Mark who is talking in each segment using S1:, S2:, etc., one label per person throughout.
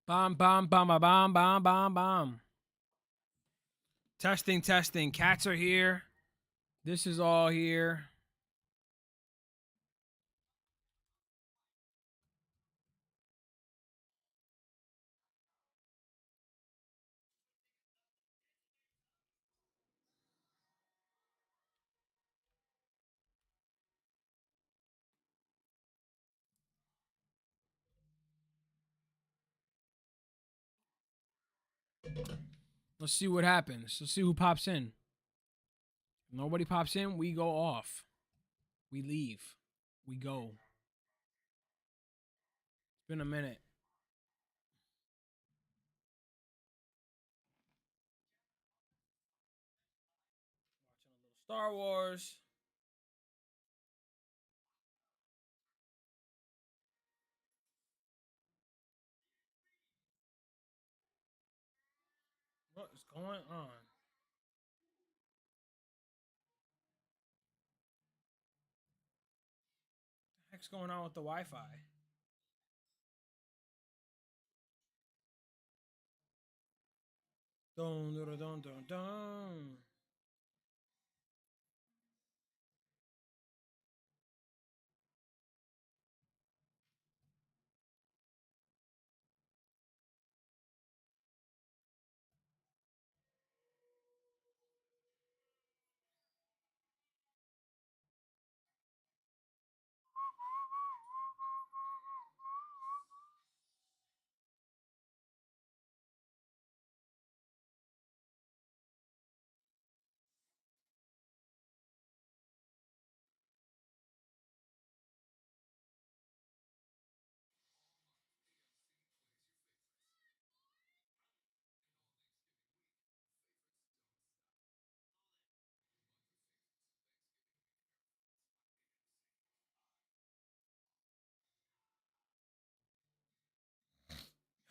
S1: Bomb, bomb, bomb, bomb, bomb, bomb, bomb. Testing, testing. Cats are here. This is all here. Let's see what happens. Let's see who pops in. If nobody pops in, we go off. We leave. We go. It's been a minute. Watching a little Star Wars. What is going on? What the heck's going on with the Wi-Fi? Dun dun dun dun dun.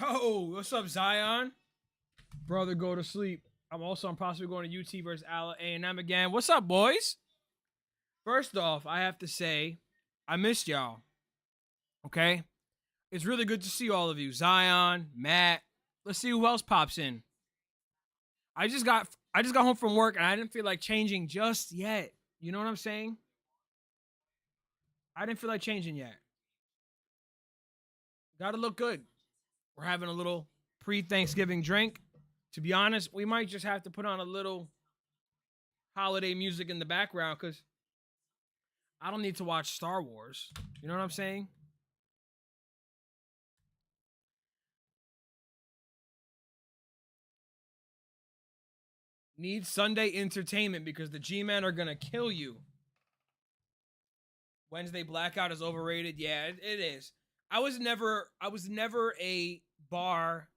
S1: Oh, what's up, Zion? Brother, go to sleep. I'm possibly going to UT versus A&M again. What's up, boys? First off, I have to say, I missed y'all. Okay? It's really good to see all of you. Zion, Matt. Let's see who else pops in. I just got home from work and I didn't feel like changing just yet. You know what I'm saying? I didn't feel like changing yet. Gotta look good. We're having a little pre-Thanksgiving drink. To be honest, we might just have to put on a little holiday music in the background because I don't need to watch Star Wars. You know what I'm saying? Need Sunday entertainment because the G-Men are gonna kill you. Wednesday blackout is overrated. Yeah, it is. I was never a bar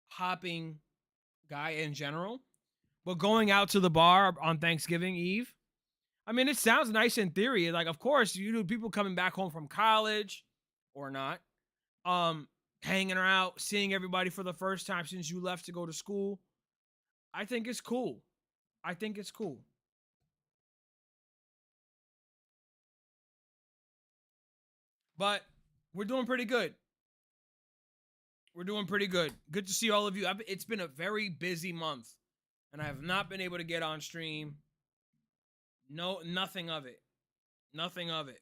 S1: hopping guy in general, but going out to the bar on Thanksgiving Eve, I mean, it sounds nice in theory. Like, of course, you do people coming back home from college or not, hanging out, seeing everybody for the first time since you left to go to school. I think it's cool. I think it's cool. But we're doing pretty good. We're doing pretty good. Good to see all of you. It's been a very busy month, and I have not been able to get on stream. No, nothing of it. Nothing of it.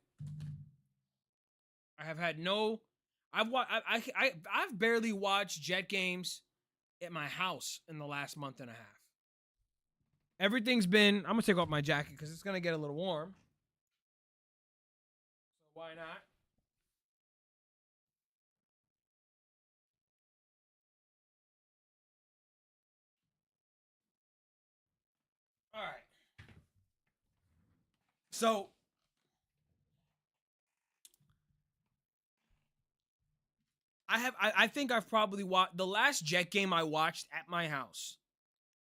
S1: I have had no. I've barely watched Jet games at my house in the last month and a half. Everything's been. I'm gonna take off my jacket because it's gonna get a little warm. So why not? All right. So I think I've probably watched the last Jet game I watched at my house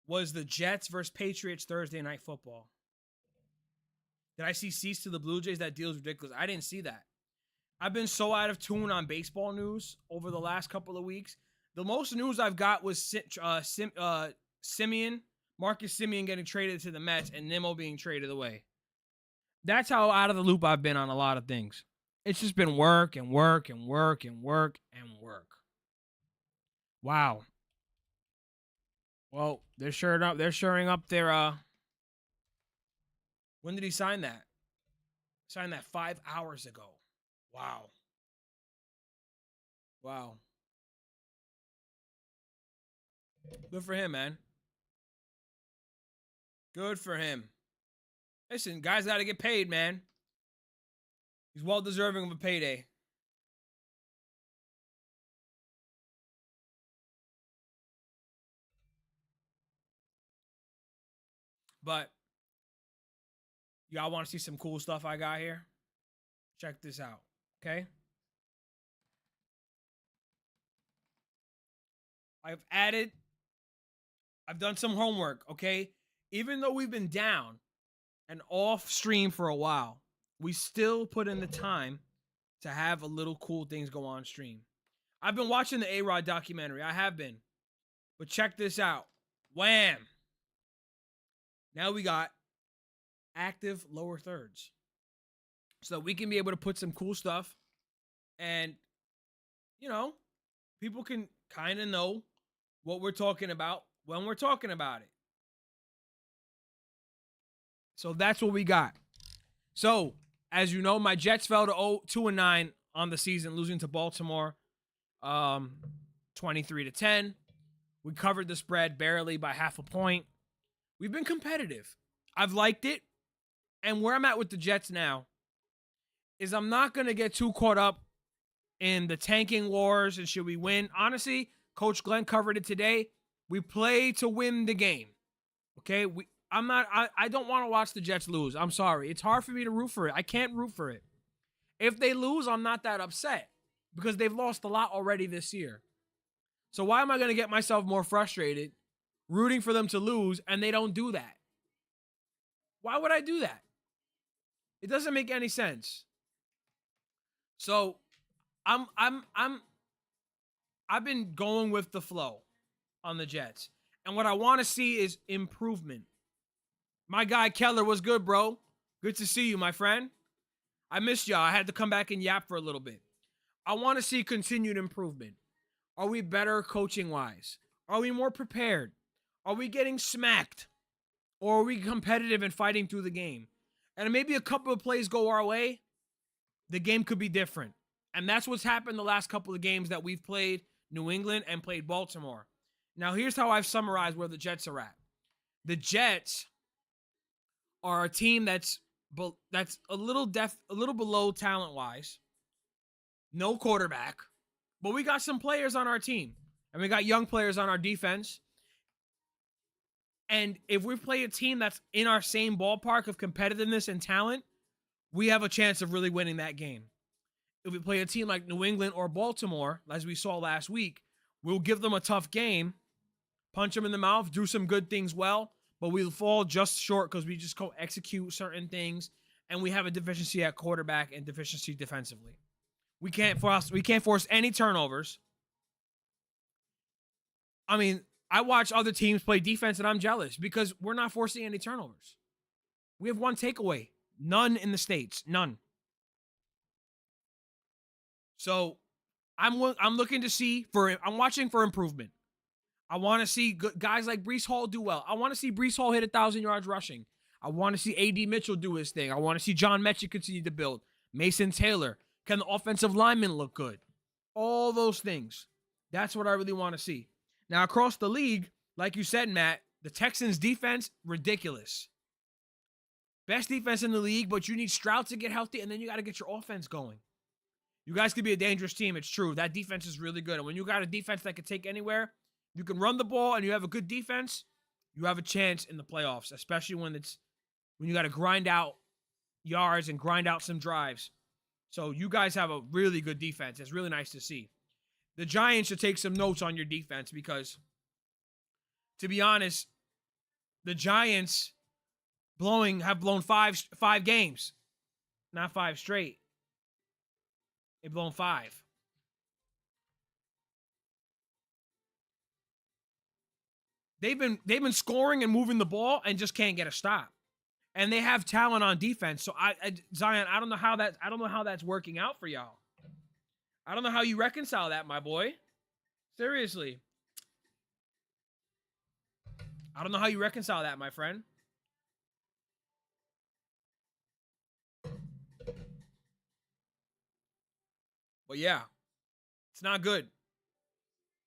S1: was the Jets versus Patriots Thursday night football. Did I see Cease to the Blue Jays? That deal is ridiculous. I didn't see that. I've been so out of tune on baseball news over the last couple of weeks. The most news I've got was Simeon, Marcus Simeon getting traded to the Mets and Nimmo being traded away. That's how out of the loop I've been on a lot of things. It's just been work and work and work and work and work. Wow. Well, they're shoring up their when did he sign that? Signed that 5 hours ago. Wow. Wow. Good for him, man. Good for him. Listen, guys got to get paid, man. He's well deserving of a payday. But y'all want to see some cool stuff I got here? Check this out, okay? I've done some homework, okay? Even though we've been down and off stream for a while, we still put in the time to have a little cool things go on stream. I've been watching the A-Rod documentary. I have been. But check this out. Wham! Now we got active lower thirds. So we can be able to put some cool stuff and, people can kind of know what we're talking about when we're talking about it. So that's what we got. So, as you know, my Jets fell to 2-9 on the season, losing to Baltimore 23-10. We covered the spread barely by half a point. We've been competitive. I've liked it. And where I'm at with the Jets now is I'm not going to get too caught up in the tanking wars and should we win. Honestly, Coach Glenn covered it today. We play to win the game. Okay? I don't want to watch the Jets lose. I'm sorry. It's hard for me to root for it. I can't root for it. If they lose, I'm not that upset because they've lost a lot already this year. So why am I going to get myself more frustrated rooting for them to lose and they don't do that? Why would I do that? It doesn't make any sense. So I've been going with the flow on the Jets. And what I want to see is improvement. My guy Keller was good, bro. Good to see you, my friend. I missed y'all. I had to come back and yap for a little bit. I want to see continued improvement. Are we better coaching-wise? Are we more prepared? Are we getting smacked? Or are we competitive and fighting through the game? And maybe a couple of plays go our way, the game could be different. And that's what's happened the last couple of games that we've played New England and played Baltimore. Now, here's how I've summarized where the Jets are at. The Jets are a team that's a little below talent-wise. No quarterback. But we got some players on our team. And we got young players on our defense. And if we play a team that's in our same ballpark of competitiveness and talent, we have a chance of really winning that game. If we play a team like New England or Baltimore, as we saw last week, we'll give them a tough game, punch them in the mouth, do some good things well, but we'll fall just short because we just go execute certain things, and we have a deficiency at quarterback and deficiency defensively. We can't force any turnovers. I mean, I watch other teams play defense, and I'm jealous because we're not forcing any turnovers. We have one takeaway. None in the States. None. So I'm looking to see I'm watching for improvement. I want to see guys like Breece Hall do well. I want to see Breece Hall hit 1,000 yards rushing. I want to see A.D. Mitchell do his thing. I want to see John Mechie continue to build. Mason Taylor. Can the offensive linemen look good? All those things. That's what I really want to see. Now, across the league, like you said, Matt, the Texans' defense, ridiculous. Best defense in the league, but you need Stroud to get healthy, and then you got to get your offense going. You guys could be a dangerous team. It's true. That defense is really good. And when you got a defense that can take anywhere, you can run the ball and you have a good defense, you have a chance in the playoffs, especially when you got to grind out yards and grind out some drives. So you guys have a really good defense. It's really nice to see. The Giants should take some notes on your defense because, to be honest, the Giants have blown five games, not 5 straight. They've blown 5. They've been scoring and moving the ball and just can't get a stop. And they have talent on defense. So Zion, I don't know how that's working out for y'all. I don't know how you reconcile that, my boy. Seriously. I don't know how you reconcile that, my friend. But yeah, it's not good.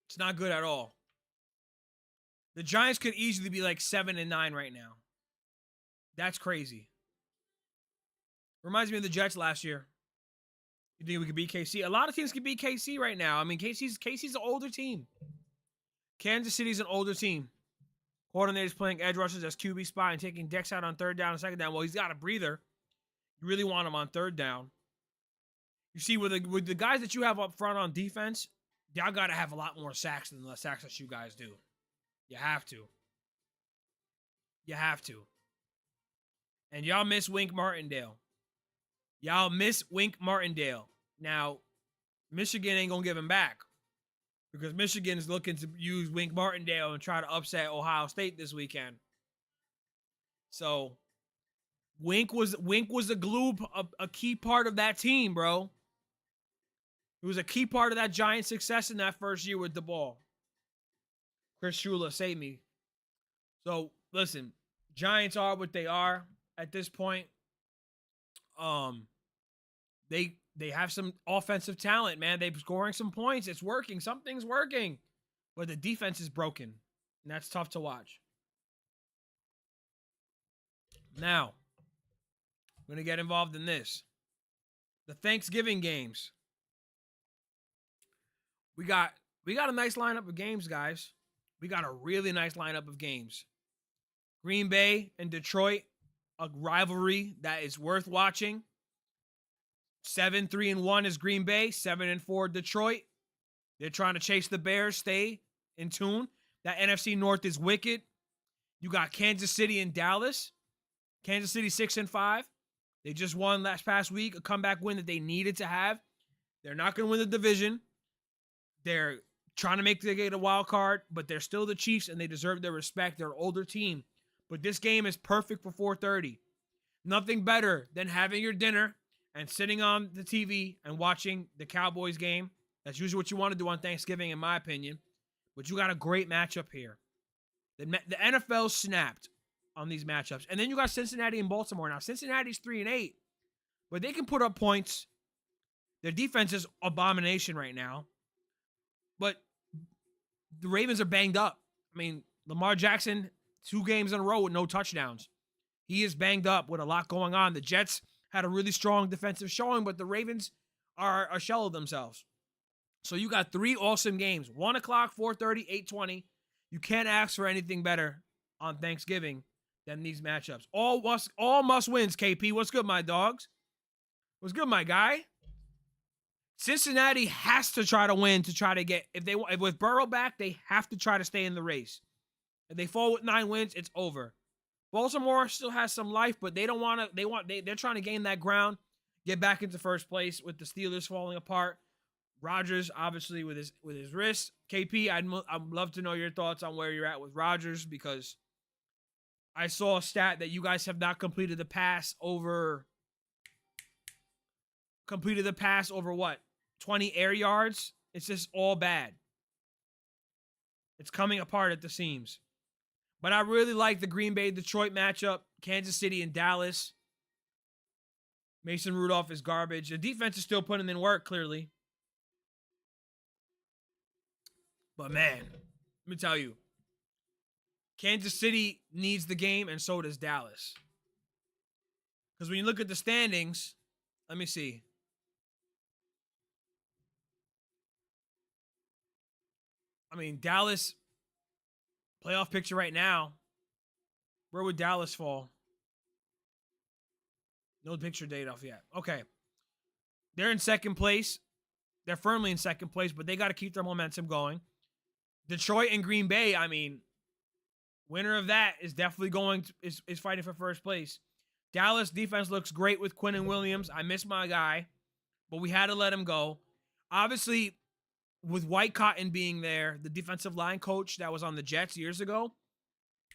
S1: It's not good at all. The Giants could easily be like 7-9 right now. That's crazy. Reminds me of the Jets last year. You think we could beat KC? A lot of teams can beat KC right now. I mean, KC's an older team. Kansas City's an older team. Coordinator's playing edge rushers as QB spot and taking Dex out on third down and second down. Well, he's got a breather. You really want him on third down. You see, with the guys that you have up front on defense, y'all got to have a lot more sacks than the sacks that you guys do. You have to. You have to. And y'all miss Wink Martindale. Y'all miss Wink Martindale. Now, Michigan ain't going to give him back because Michigan is looking to use Wink Martindale and try to upset Ohio State this weekend. So, Wink was a glue, a key part of that team, bro. He was a key part of that Giant success in that first year with the ball. Chris Shula, save me. So, listen, Giants are what they are at this point. They have some offensive talent, man. They're scoring some points. It's working. Something's working. But the defense is broken. And that's tough to watch. Now, I'm going to get involved in this. The Thanksgiving games. We got a nice lineup of games, guys. We got a really nice lineup of games. Green Bay and Detroit, a rivalry that is worth watching. 7-3-1 is Green Bay, 7-4 Detroit. They're trying to chase the Bears, stay in tune. That NFC North is wicked. You got Kansas City and Dallas. Kansas City 6-5. They just won last past week, a comeback win that they needed to have. They're not going to win the division. They're trying to get a wild card, but they're still the Chiefs and they deserve their respect. They're an older team. But this game is perfect for 4:30. Nothing better than having your dinner and sitting on the TV and watching the Cowboys game. That's usually what you want to do on Thanksgiving, in my opinion. But you got a great matchup here. The NFL snapped on these matchups. And then you got Cincinnati and Baltimore. Now, Cincinnati's 3-8, but they can put up points. Their defense is abomination right now. But the Ravens are banged up. I mean, Lamar Jackson, 2 games in a row with no touchdowns. He is banged up with a lot going on. The Jets had a really strong defensive showing, but the Ravens are a shell of themselves. So you got 3 awesome games. 1 o'clock, 4:30, 8:20. You can't ask for anything better on Thanksgiving than these matchups. All must wins, KP. What's good, my dogs? What's good, my guy? Cincinnati has to try to win to try to get, if with Burrow back, they have to try to stay in the race. If they fall with 9 wins, it's over. Baltimore still has some life, but they don't want to. They're trying to gain that ground, get back into first place with the Steelers falling apart. Rodgers, obviously, with his wrist. KP, I'd love to know your thoughts on where you're at with Rodgers, because I saw a stat that you guys have not completed the pass over what? 20 air yards? It's just all bad. It's coming apart at the seams. But I really like the Green Bay-Detroit matchup. Kansas City and Dallas. Mason Rudolph is garbage. The defense is still putting in work, clearly. But, man, let me tell you. Kansas City needs the game, and so does Dallas. Because when you look at the standings, let me see. I mean, Dallas, playoff picture right now, where would Dallas fall? No picture date off yet. Okay. They're in second place. They're firmly in second place, but they got to keep their momentum going. Detroit and Green Bay, I mean, winner of that is definitely is fighting for first place. Dallas defense looks great with Quinnen Williams. I miss my guy, but we had to let him go. Obviously, with White Cotton being there, the defensive line coach that was on the Jets years ago,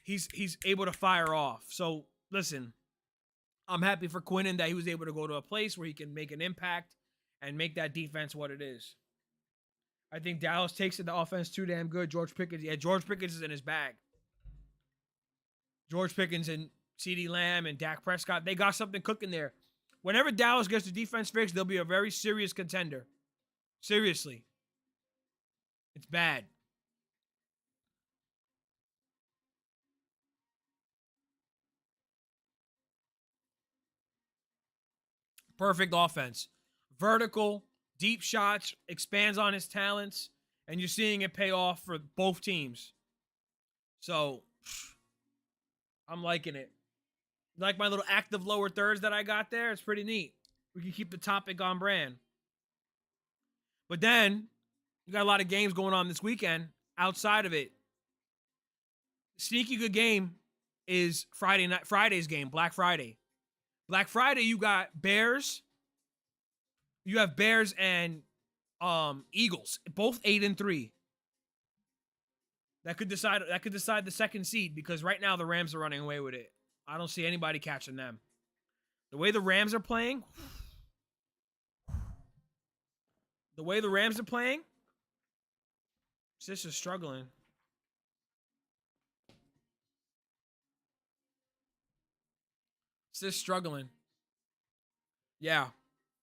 S1: he's able to fire off. So, listen, I'm happy for Quinnen that he was able to go to a place where he can make an impact and make that defense what it is. I think Dallas takes it. The offense too damn good. George Pickens is in his bag. George Pickens and CeeDee Lamb and Dak Prescott, they got something cooking there. Whenever Dallas gets the defense fixed, they'll be a very serious contender. Seriously. It's bad. Perfect offense. Vertical, deep shots, expands on his talents, and you're seeing it pay off for both teams. So, I'm liking it. Like my little active lower thirds that I got there? It's pretty neat. We can keep the topic on brand. But then, you got a lot of games going on this weekend outside of it. Sneaky good game is Friday's game, Black Friday. Black Friday, you got Bears. You have Bears and Eagles, both 8-3. That could decide the second seed because right now the Rams are running away with it. I don't see anybody catching them. The way the Rams are playing, SESH is struggling. SESH struggling. Yeah.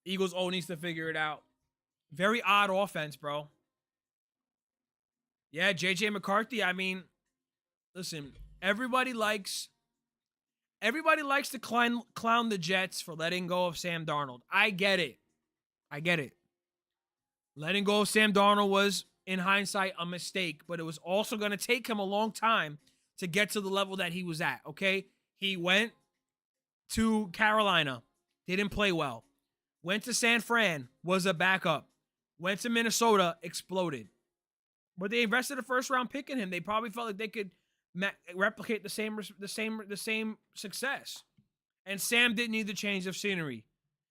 S1: Eagles needs to figure it out. Very odd offense, bro. Yeah, JJ McCarthy, I mean, listen, everybody likes to clown the Jets for letting go of Sam Darnold. I get it. Letting go of Sam Darnold was, in hindsight, a mistake, but it was also going to take him a long time to get to the level that he was at, okay? He went to Carolina, didn't play well. Went to San Fran, was a backup. Went to Minnesota, exploded. But they invested a first-round pick in him. They probably felt like they could replicate the same success. And Sam didn't need the change of scenery.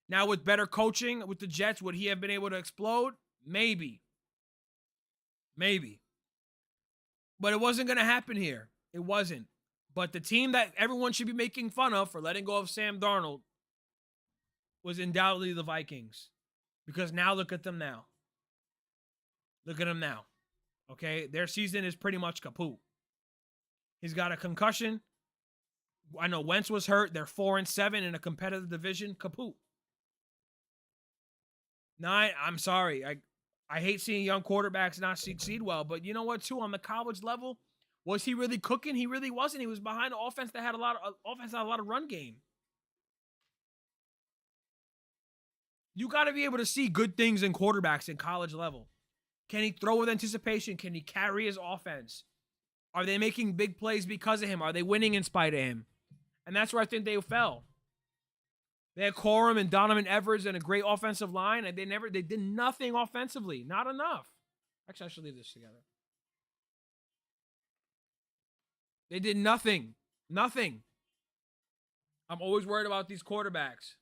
S1: Now with better coaching with the Jets, would he have been able to explode? Maybe. But it wasn't going to happen here. It wasn't. But the team that everyone should be making fun of for letting go of Sam Darnold was undoubtedly the Vikings. Because now look at them now. Okay? Their season is pretty much kaput. He's got a concussion. I know Wentz was hurt. They're 4-7 in a competitive division. Kaput. I'm sorry. I hate seeing young quarterbacks not succeed well. But you know what, too? On the college level, was he really cooking? He really wasn't. He was behind an offense that had a lot of run game. You got to be able to see good things in quarterbacks in college level. Can he throw with anticipation? Can he carry his offense? Are they making big plays because of him? Are they winning in spite of him? And that's where I think they fell. They had Corum and Donovan Edwards and a great offensive line, and they did nothing offensively. Not enough. Actually, I should leave this together. They did nothing. Nothing. I'm always worried about these quarterbacks.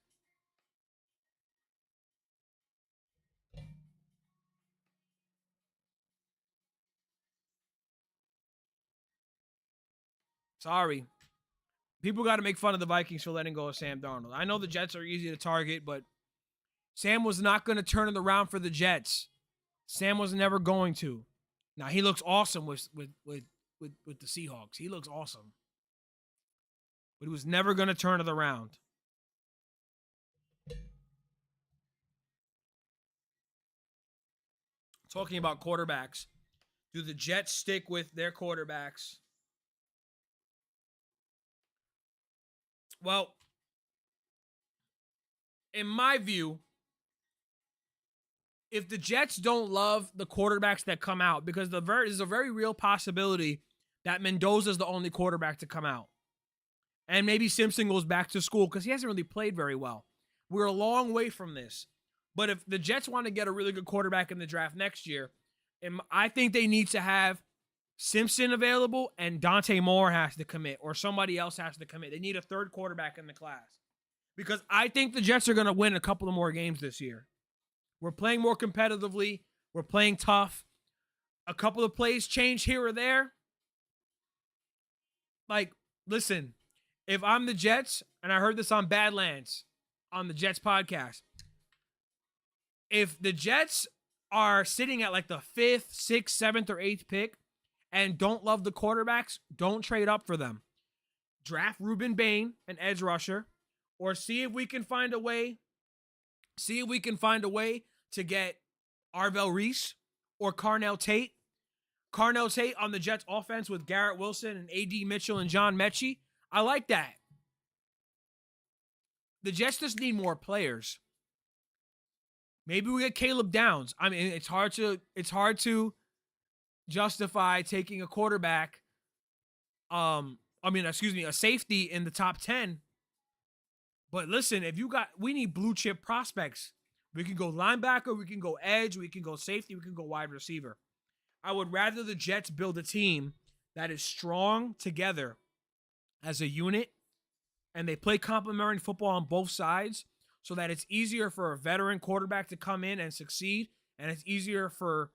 S1: Sorry. People got to make fun of the Vikings for letting go of Sam Darnold. I know the Jets are easy to target, but Sam was not going to turn it around for the Jets. Sam was never going to. Now, he looks awesome with the Seahawks. He looks awesome. But he was never going to turn it around. Talking about quarterbacks. Do the Jets stick with their quarterbacks? Well, in my view, if the Jets don't love the quarterbacks that come out, because there's a very real possibility that Mendoza's the only quarterback to come out. And maybe Simpson goes back to school because he hasn't really played very well. We're a long way from this. But if the Jets want to get a really good quarterback in the draft next year, I think they need to have Simpson available and Dante Moore has to commit or somebody else has to commit. They need a third quarterback in the class. Because I think the Jets are going to win a couple of more games this year. We're playing more competitively. We're playing tough. A couple of plays change here or there. Like, listen, if I'm the Jets, and I heard this on Badlands, on the Jets podcast, if the Jets are sitting at like the 5th, 6th, 7th, or 8th pick and don't love the quarterbacks, don't trade up for them. draft Ruben Bain, an edge rusher, or see if we can find a way. See if we can find a way to get Arvell Reese or Carnell Tate. Carnell Tate on the Jets offense with Garrett Wilson and A.D. Mitchell and John Mechie. I like that. The Jets just need more players. Maybe we get Caleb Downs. I mean, it's hard to justify taking a quarterback. A safety in the top 10. But listen, we need blue chip prospects. We can go linebacker, we can go edge, we can go safety, we can go wide receiver. I would rather the Jets build a team that is strong together as a unit, and they play complementary football on both sides so that it's easier for a veteran quarterback to come in and succeed, and it's easier for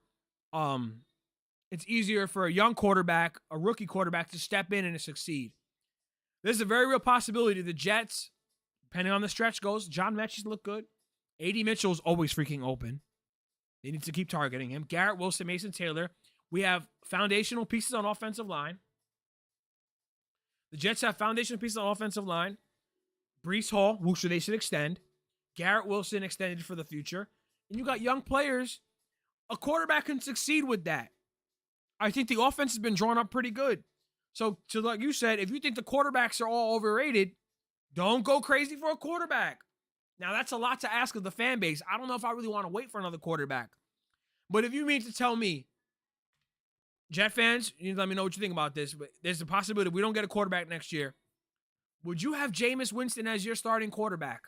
S1: a young quarterback, a rookie quarterback, to step in and to succeed. There's a very real possibility the Jets, depending on the stretch goes, John Mechie's look good. A.D. Mitchell's always freaking open. They need to keep targeting him. Garrett Wilson, Mason Taylor. We have foundational pieces on offensive line. The Jets have foundational pieces on offensive line. Breece Hall, who they should extend. Garrett Wilson extended for the future. And you got young players. A quarterback can succeed with that. I think the offense has been drawn up pretty good. So, like you said, if you think the quarterbacks are all overrated, don't go crazy for a quarterback. Now, that's a lot to ask of the fan base. I don't know if I really want to wait for another quarterback. But if you mean to tell me, Jet fans, you need to let me know what you think about this, but there's a possibility we don't get a quarterback next year. Would you have Jameis Winston as your starting quarterback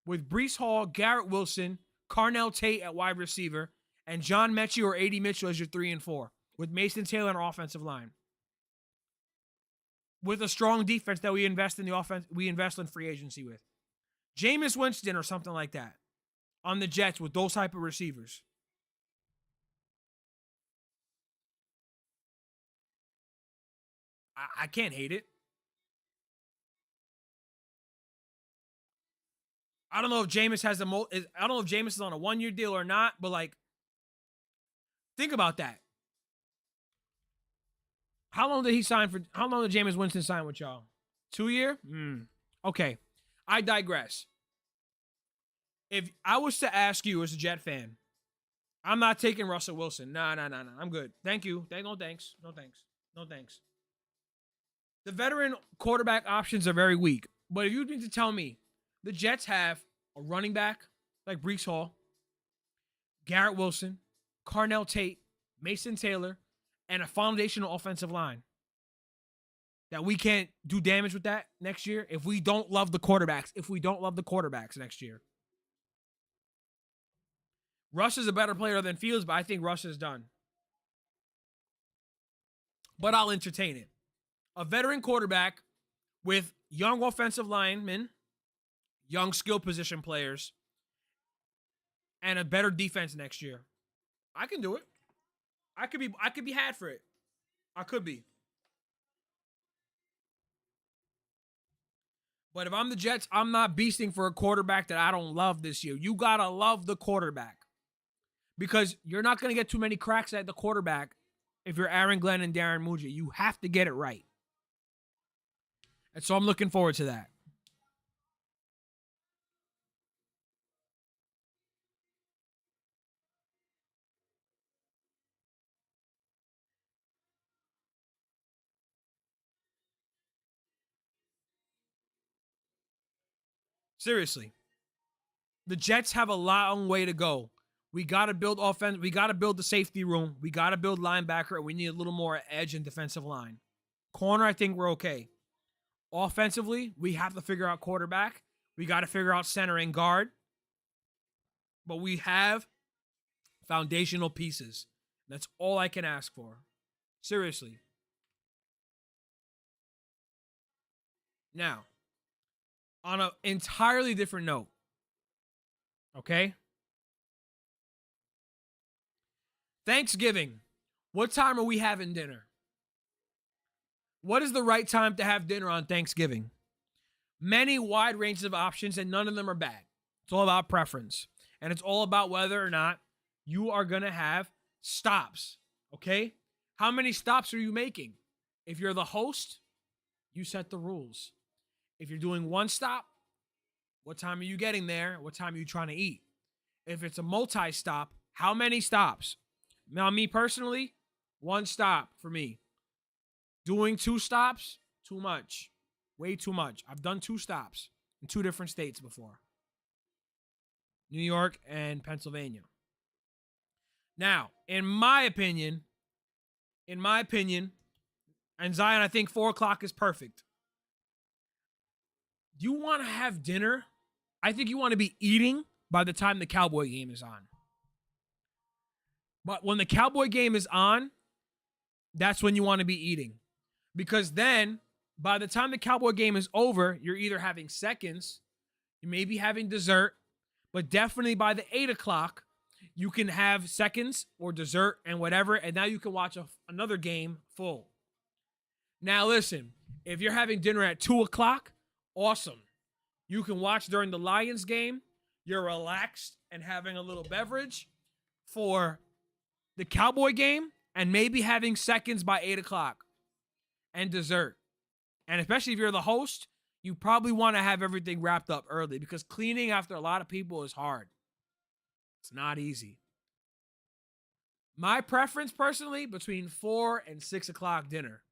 S1: with Breece Hall, Garrett Wilson, Carnell Tate at wide receiver, and John Mechie or A.D. Mitchell as your 3 and 4, with Mason Taylor on our offensive line, with a strong defense that we invest in the offense, we invest in free agency with? Jameis Winston or something like that on the Jets with those type of receivers. I can't hate it. I don't know if Jameis has I don't know if Jameis is on a 1-year deal or not, but like, think about that. How long did Jameis Winston sign with y'all? 2 year? Okay. I digress. If I was to ask you as a Jet fan, I'm not taking Russell Wilson. No. I'm good. Thank you. No thanks. The veteran quarterback options are very weak. But if you need to tell me the Jets have a running back like Breece Hall, Garrett Wilson, Carnell Tate, Mason Taylor, and a foundational offensive line, that we can't do damage with that next year if we don't love the quarterbacks next year. Russ is a better player than Fields, but I think Russ is done. But I'll entertain it. A veteran quarterback with young offensive linemen, young skill position players, and a better defense next year. I can do it. I could be had for it. I could be. But if I'm the Jets, I'm not beasting for a quarterback that I don't love this year. You got to love the quarterback, because you're not going to get too many cracks at the quarterback if you're Aaron Glenn and Darren Muji. You have to get it right. And so I'm looking forward to that. Seriously. The Jets have a long way to go. We got to build offense. We got to build the safety room. We got to build linebacker. We need a little more edge and defensive line. Corner, I think we're okay. Offensively, we have to figure out quarterback. We got to figure out center and guard. But we have foundational pieces. That's all I can ask for. Seriously. Now, on an entirely different note, okay? Thanksgiving. What time are we having dinner? What is the right time to have dinner on Thanksgiving? Many wide ranges of options, and none of them are bad. It's all about preference. And it's all about whether or not you are going to have stops, okay? How many stops are you making? If you're the host, You set the rules. If you're doing one stop, what time are you getting there? What time are you trying to eat? If it's a multi-stop, how many stops? Now, me personally, one stop for me. Doing two stops, too much. Way too much. I've done two stops in two different states before. New York and Pennsylvania. Now, in my opinion, and Zion, I think 4 o'clock is perfect. You want to have dinner? I think you want to be eating by the time the Cowboy game is on. But when the Cowboy game is on, that's when you want to be eating. Because then, by the time the Cowboy game is over, you're either having seconds, you may be having dessert, but definitely by the 8 o'clock, you can have seconds or dessert and whatever, and now you can watch another game full. Now listen, if you're having dinner at 2 o'clock, awesome. You can watch during the Lions game. You're relaxed and having a little beverage for the Cowboy game and maybe having seconds by 8 o'clock and dessert. And especially if you're the host, you probably want to have everything wrapped up early because cleaning after a lot of people is hard. It's not easy. My preference personally between 4 and 6 o'clock dinner.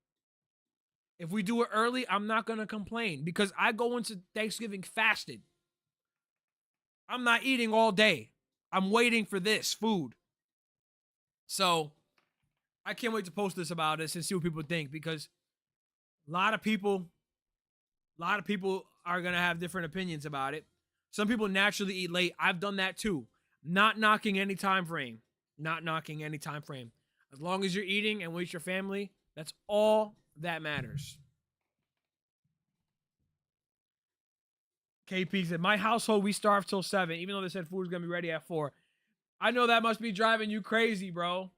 S1: If we do it early, I'm not going to complain because I go into Thanksgiving fasted. I'm not eating all day. I'm waiting for this food. So I can't wait to post this about this and see what people think because a lot of people are going to have different opinions about it. Some people naturally eat late. I've done that too. Not knocking any time frame. As long as you're eating and with your family, that's all that matters. KP said, my household, we starve till 7, even though they said food's going to be ready at 4. I know that must be driving you crazy, bro.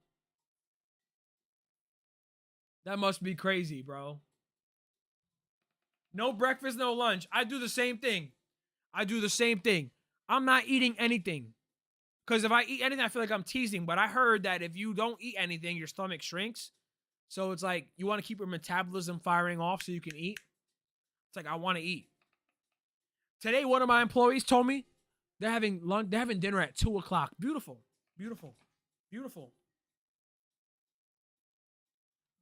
S1: That must be crazy, bro. No breakfast, no lunch. I do the same thing. I'm not eating anything. Because if I eat anything, I feel like I'm teasing. But I heard that if you don't eat anything, your stomach shrinks. So it's like you want to keep your metabolism firing off so you can eat. It's like I want to eat. Today, one of my employees told me they're having lunch. They're having dinner at 2 o'clock. Beautiful.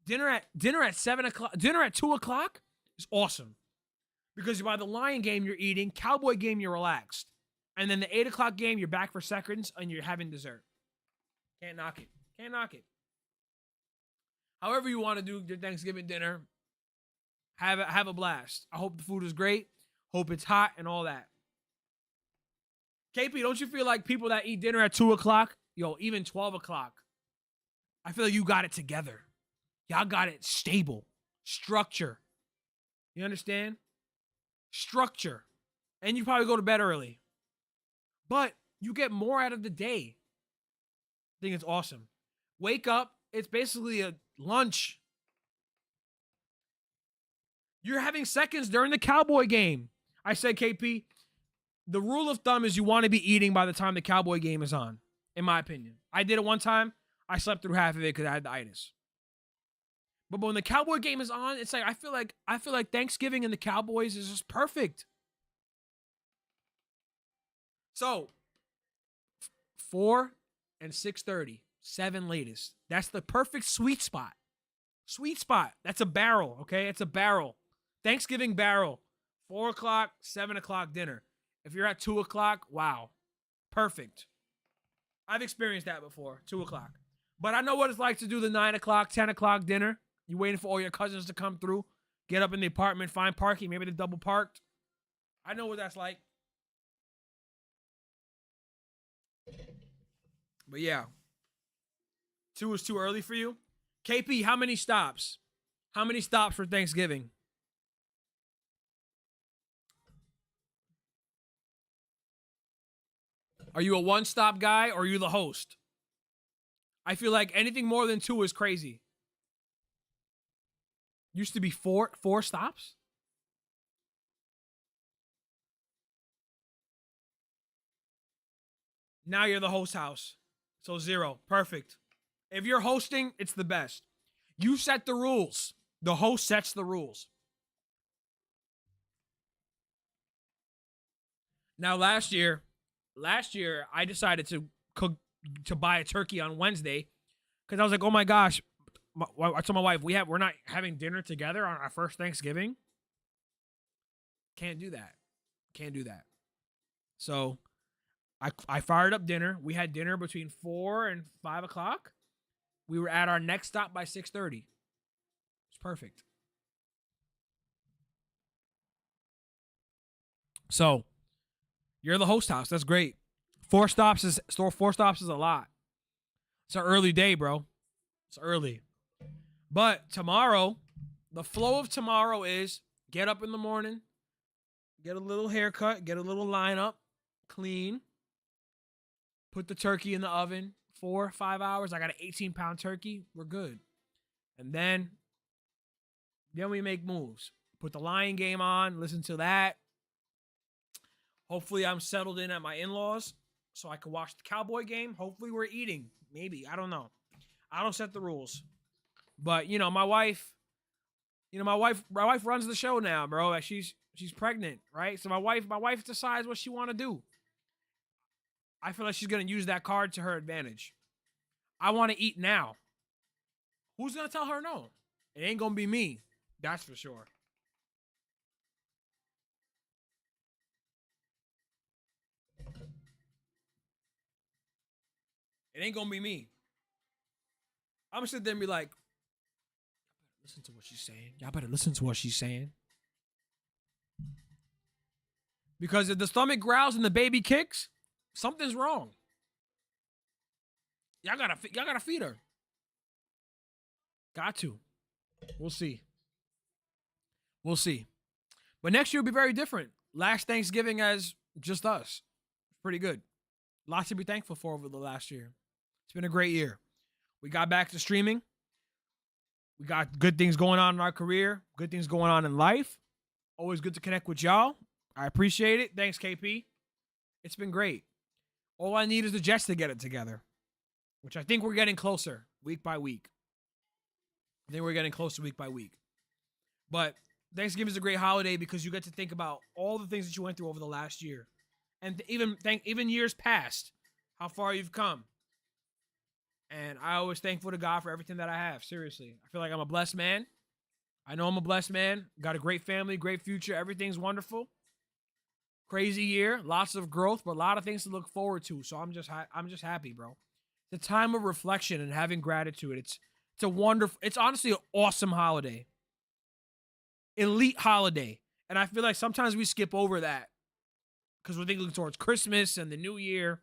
S1: Dinner at 7 o'clock. Dinner at 2 o'clock is awesome. Because by the Lion game, you're eating. Cowboy game, you're relaxed. And then the 8 o'clock game, you're back for seconds and you're having dessert. Can't knock it. However you want to do your Thanksgiving dinner, have a blast. I hope the food is great. Hope it's hot and all that. KP, don't you feel like people that eat dinner at 2 o'clock, even 12 o'clock, I feel like you got it together. Y'all got it stable. Structure. You understand? Structure. And you probably go to bed early. But you get more out of the day. I think it's awesome. Wake up. It's basically a lunch. You're having seconds during the Cowboy game. I said, KP, the rule of thumb is you want to be eating by the time the Cowboy game is on, in my opinion. I did it one time. I slept through half of it because I had the itis. But when the Cowboy game is on, it's like I feel like Thanksgiving and the Cowboys is just perfect. So 4 and 6:30, 7 latest. That's the perfect sweet spot. That's a barrel, okay? It's a barrel. Thanksgiving barrel. 4 o'clock, 7 o'clock dinner. If you're at 2 o'clock, wow. Perfect. I've experienced that before, 2 o'clock. But I know what it's like to do the 9 o'clock, 10 o'clock dinner. You're waiting for all your cousins to come through. Get up in the apartment, find parking. Maybe they're double parked. I know what that's like. But yeah. 2 is too early for you? KP, how many stops? How many stops for Thanksgiving? Are you a one-stop guy or are you the host? I feel like anything more than 2 is crazy. Used to be four stops? Now you're the host house. So 0. Perfect. If you're hosting, it's the best. You set the rules. The host sets the rules. Now last year I decided to cook to buy a turkey on Wednesday because I was like, oh my gosh. I told my wife we're not having dinner together on our first Thanksgiving. Can't do that. Can't do that. So I fired up dinner. We had dinner between 4 and 5 o'clock. We were at our next stop by 6:30. It's perfect. So you're the host house. That's great. Four stops is a lot. It's an early day, bro. It's early. But tomorrow, the flow of tomorrow is get up in the morning, get a little haircut, get a little lineup, clean, put the turkey in the oven, 4 or 5 hours. I got an 18-pound turkey. We're good. And then we make moves. Put the Lion game on, listen to that. Hopefully I'm settled in at my in-laws so I can watch the Cowboy game. Hopefully we're eating. Maybe. I don't know. I don't set the rules. But, my wife runs the show now, bro. Like she's pregnant, right? So my wife decides what she want to do. I feel like she's going to use that card to her advantage. I want to eat now. Who's going to tell her no? It ain't going to be me. That's for sure. It ain't going to be me. I'm going to sit there and be like, listen to what she's saying. Y'all better listen to what she's saying. Because if the stomach growls and the baby kicks, something's wrong. Y'all gotta feed her. Got to. We'll see. We'll see. But next year will be very different. Last Thanksgiving as just us. Pretty good. Lots to be thankful for over the last year. It's been a great year. We got back to streaming. We got good things going on in our career. Good things going on in life. Always good to connect with y'all. I appreciate it. Thanks, KP. It's been great. All I need is the Jets to get it together, which I think we're getting closer week by week. I think we're getting closer week by week. But Thanksgiving is a great holiday because you get to think about all the things that you went through over the last year. And even years past, how far you've come. And I always thankful to God for everything that I have. Seriously. I feel like I'm a blessed man. I know I'm a blessed man. Got a great family, great future. Everything's wonderful. Crazy year. Lots of growth, but a lot of things to look forward to. So I'm just happy, bro. It's a time of reflection and having gratitude. It's honestly an awesome holiday. Elite holiday. And I feel like sometimes we skip over that because we're thinking towards Christmas and the new year.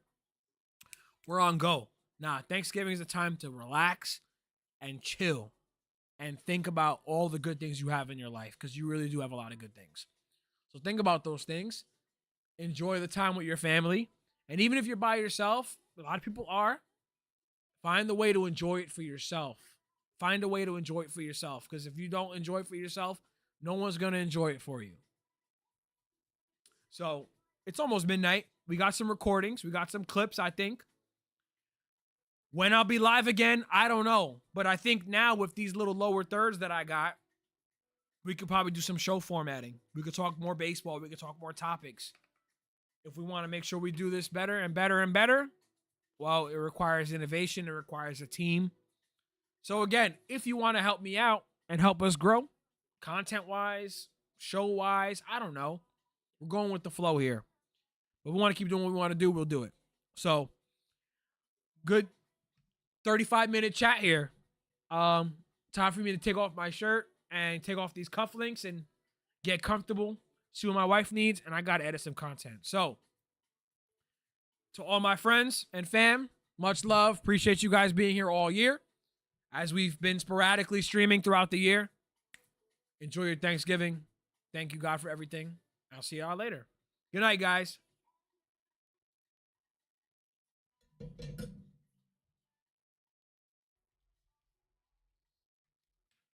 S1: We're on go. Nah, Thanksgiving is a time to relax and chill and think about all the good things you have in your life because you really do have a lot of good things. So think about those things. Enjoy the time with your family. And even if you're by yourself, a lot of people are, find the way to enjoy it for yourself. Find a way to enjoy it for yourself because if you don't enjoy it for yourself, no one's going to enjoy it for you. So it's almost midnight. We got some recordings. We got some clips, I think. When I'll be live again, I don't know. But I think now with these little lower thirds that I got, we could probably do some show formatting. We could talk more baseball. We could talk more topics. If we want to make sure we do this better and better and better, well, it requires innovation. It requires a team. So again, if you want to help me out and help us grow, content-wise, show-wise, I don't know. We're going with the flow here. But we want to keep doing what we want to do, we'll do it. So, good 35-minute chat here. Time for me to take off my shirt and take off these cufflinks and get comfortable, see what my wife needs, and I got to edit some content. So, to all my friends and fam, much love. Appreciate you guys being here all year as we've been sporadically streaming throughout the year. Enjoy your Thanksgiving. Thank you, God, for everything. I'll see y'all later. Good night, guys.